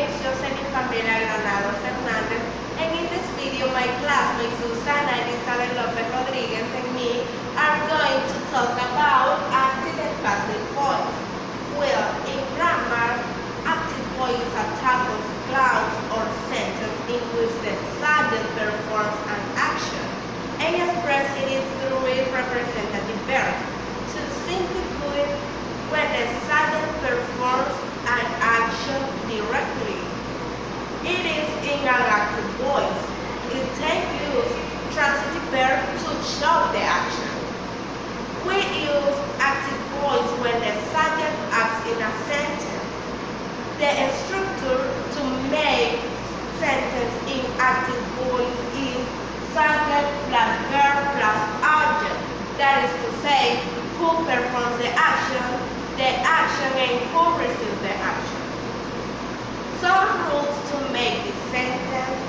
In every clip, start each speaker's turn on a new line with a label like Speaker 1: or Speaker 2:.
Speaker 1: is Jocelyn Pamela Granado Fernández, and in this video my classmates Susana Elizabeth Lopez Rodriguez and me are going to talk about active and passive voice. Well, in grammar, active voice is a type of clause or sentence in which the subject performs an action and expresses it through a representative verb. To simply put it, when the subject performs an action directly, it is in an active voice. It takes use transitive verb to show the action. We use active voice when the subject acts in a sentence. The structure to make sentence in active voice is subject plus verb plus object. That is to say, who performs the action, and who receives the action. Some rules to make this sentence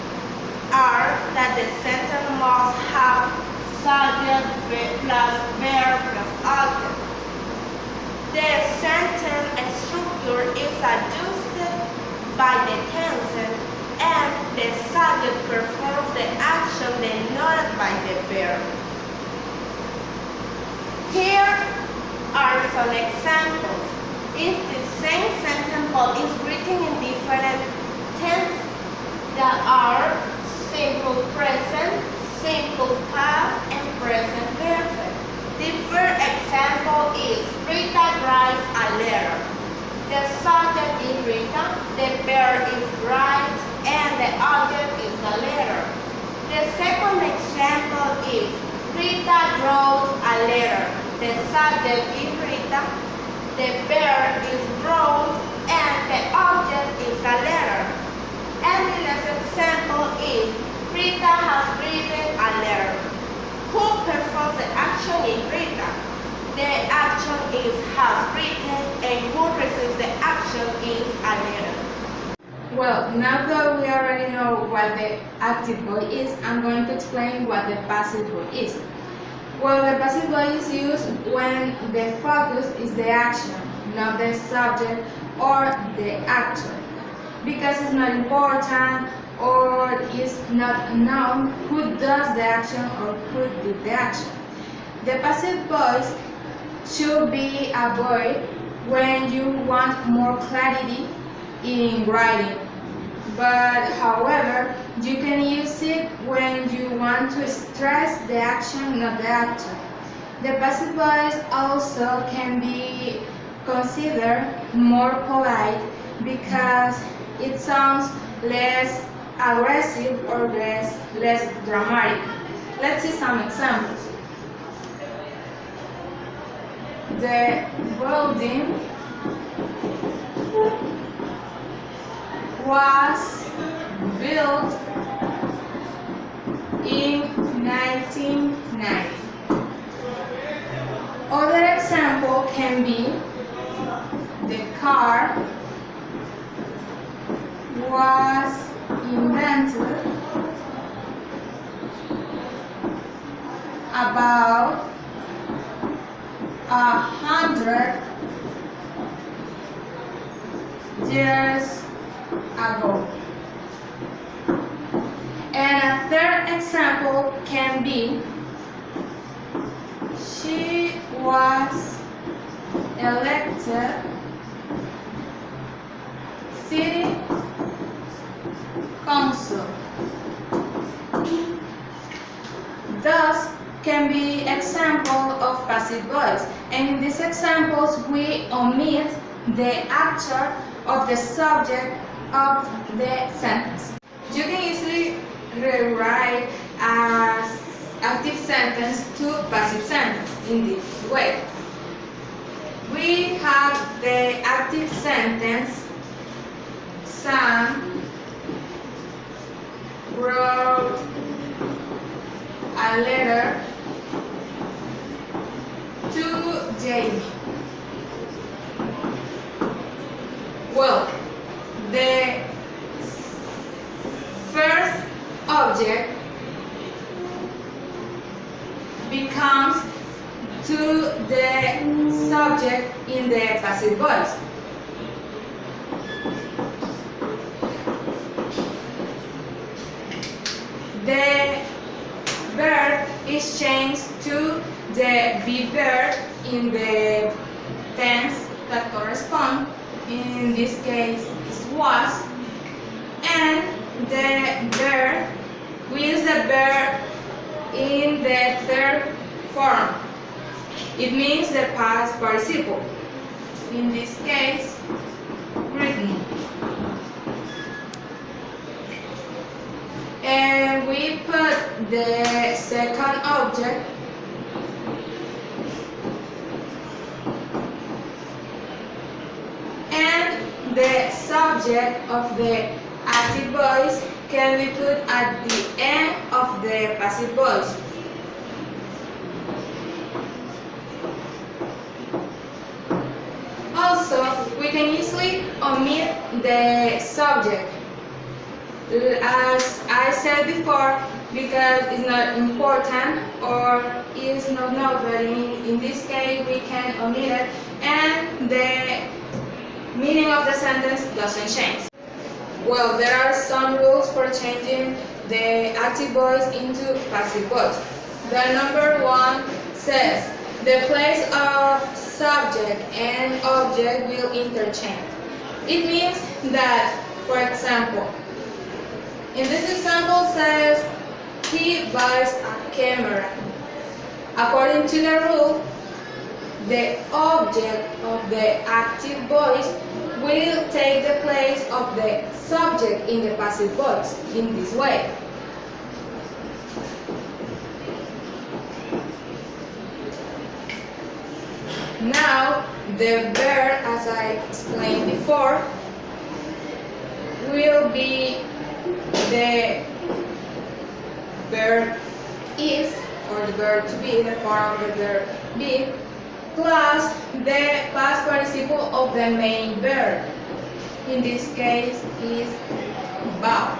Speaker 1: are that the sentence must have subject plus verb plus object. The sentence structure is adjusted by the tenses and the subject performs the action denoted by the verb. Here are some examples. If the same sentence but is written in different tenses that are simple present, simple past, and present perfect. The first example is Rita writes a letter. The subject is Rita, the verb is write, and the object is the letter. The second example is Rita wrote a letter. The subject is Rita, the verb is wrote, and the object is a letter. And the last example is Rita has written a letter. Who performs the action is Rita. The action is has written, and who receives the action is a letter.
Speaker 2: Well, now that we already know what the active voice is, I'm going to explain what the passive voice is. Well, the passive voice is used when the focus is the action, not the subject or the actor, because it's not important or is not known who does the action or who did the action. The passive voice should be avoided when you want more clarity in writing. But however, you can use it when you want to stress the action, not the actor. The passive voice also can be considered more polite because it sounds less aggressive or less dramatic. Let's see some examples. The building was built in 1990. Other example can be the car was invented about 100 years ago. And a third example can be she was elected city council. Thus can be example of passive voice, and in these examples we omit the actor of the subject of the sentence. You can easily rewrite an active sentence to passive sentence in this way. We have the active sentence, Sam wrote a letter to Jamie. Well, the first object becomes to the subject in the passive voice. the verb is changed to the be verb in the tense that correspond. In this case, it was, and the verb, we use the verb in the third form. It means the past participle. In this case, written. And we put the second object and the subject of the active voice can be put at the end of the passive voice. Also, we can easily omit the subject, as I said before, because it's not important or is not known, but in this case we can omit it and the meaning of the sentence doesn't change. Well, there are some rules for changing the active voice into passive voice. The number one says the place of subject and object will interchange. It means that, for example, in this example says he buys a camera. According to the rule, the object of the active voice will take the place of the subject in the passive voice in this way. Now, the verb, as I explained before, will be the verb is, or the verb to be, the form of the verb be, plus the past participle of the main verb. In this case is bought.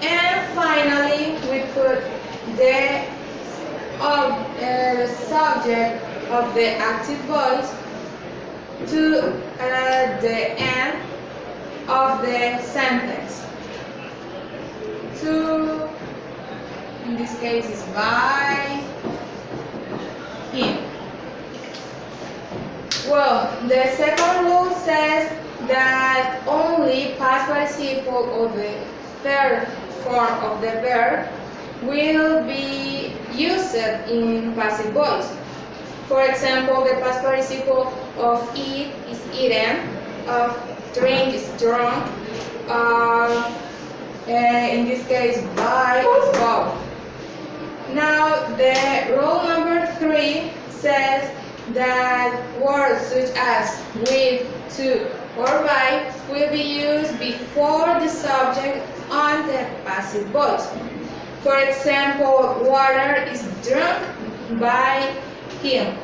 Speaker 2: And finally, we put the subject of the active voice to the end of the sentence. To, in this case, is by him. Well, the second rule says that only past participle of the third form of the verb will be used in passive voice. For example, the past participle of eat is eaten, of drink is drunk, in this case, buy is bought. Now, the rule number 3 says that words such as with, to, or by will be used before the subject on the passive voice. For example, water is drunk by him.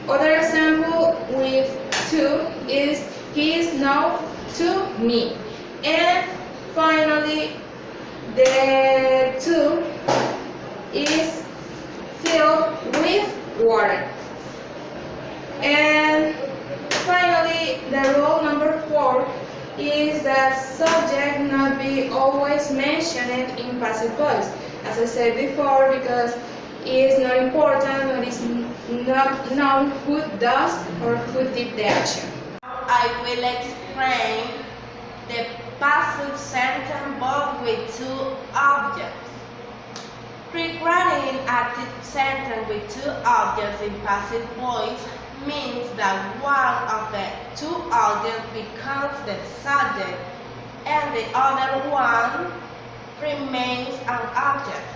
Speaker 2: Other example with to is he is known to me. And finally, the to is filled with water. And finally, the rule number 4 is that subject not be always mentioned in passive voice. As I said before, because it is not important or is not known who does or who did the action.
Speaker 1: I will explain the passive sentence but with two objects. Regarding active sentence with two objects in passive voice means that one of the two objects becomes the subject and the other one remains an object.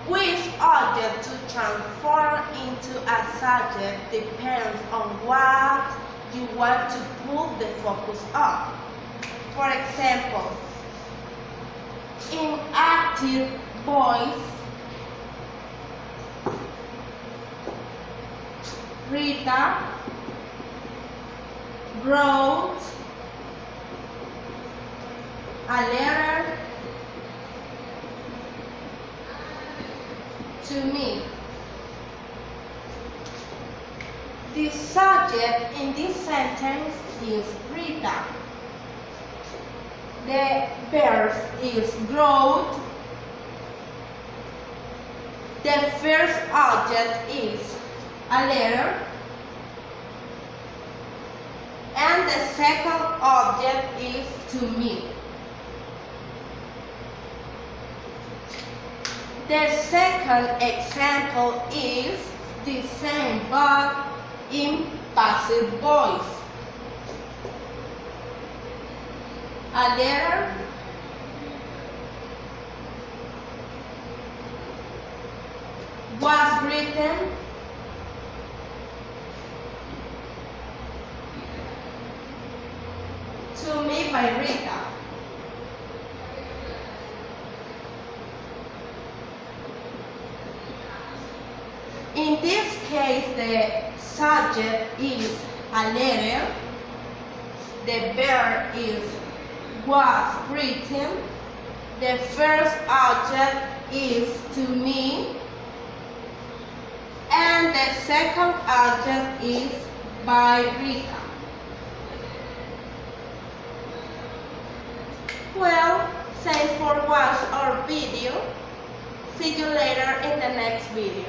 Speaker 1: Which object to transform into a subject depends on what you want to put the focus on. For example, in active voice, Rita wrote a letter to me. The subject in this sentence is Rita. The verb is wrote The first object is a letter, and the second object is to me. The second example is the same but in passive voice. A letter, was written to me by Rita. In this case, the subject is a letter, the verb is was written, the first object is to me, and the second object is by Rita. Well, thanks for watching our video. See you later in the next video.